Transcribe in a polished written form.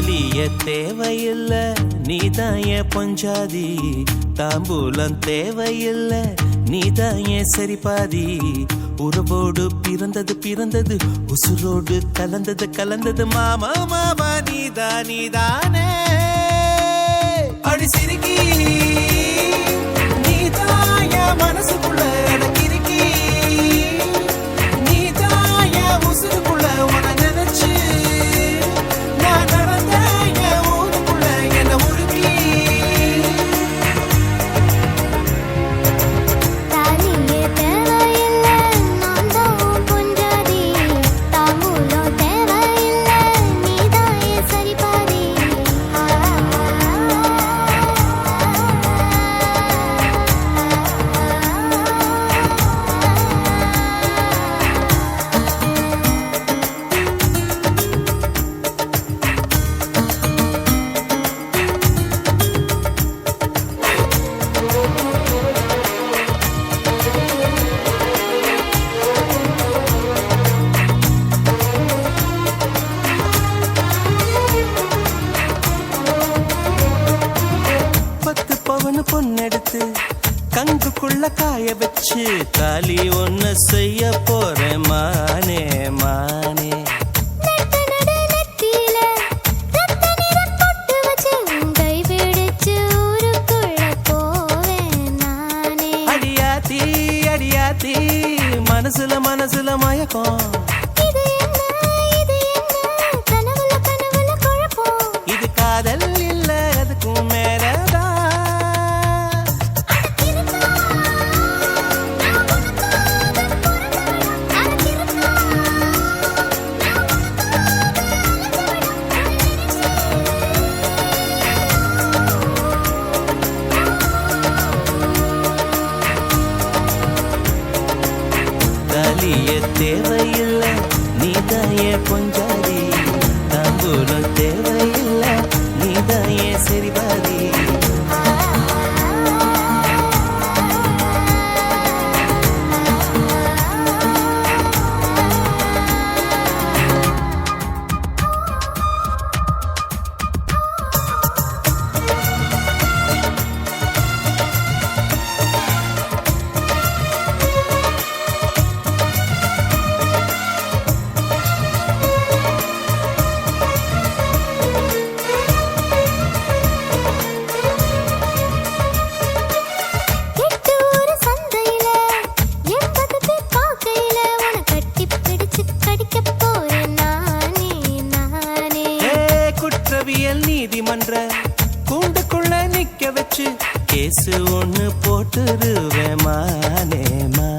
தாலிய தேவையில்ல நீதான் என் பொஞ்சாதி, தாம்பூலம் தேவையில்ல நீதான் என் சரிபாதி. உறவோடு பிறந்தது பிறந்தது, உசுரோடு கலந்தது கலந்தது, மாமா மாமா நீதானே. அடி சிரிக்கி நீதான் என் மனசுக்குள்ள எனக்கு இருக்கி, நீதான் என் உசுருக்குள்ள உன நினைச்சு நான் நடந்த என் ஊருக்குள்ள என்ன உருக்கி. தாலியே தேவையில்ல நான் தான் பொஞ்சாதி, தாம்பூலம் தேவையில்ல நீதான் என் சரிபாதி. பவனு பொண்ணெடுத்து கங்குக்குள்ள காய வச்சு தாலி ஒன்னு செய்ய போறேன் மானே மானே. நெட்ட நட நெத்தியில ரத்த நிறம் பொட்டு வச்சு கை பிடிச்சு ஊருக்குள்ள போவேன் நானே. அடியாத்தி அடியாத்தி மனசுல மனசுல மயக்கம், இது என்ன கனவுல கனவுல குழப்பம். இது காதல் இல்ல அதுக்கும் மேலதான். தாலிய தேவையில்ல நீதான் என் பொஞ்சாதி, தாம்பூலம் தேவையில்ல நீதான் என் சரிபாதி. கெட்டூர் சந்தையில எம்பது பேர் பார்க்கையில உன கட்டி பிடிச்சு கடிக்க போறேன் நானே நானே. குற்றவியல் நீதிமன்ற கூண்டுக்குள்ள நிக்க வச்சு கேசு ஒண்ணு போட்டுருவேன் மானே மா.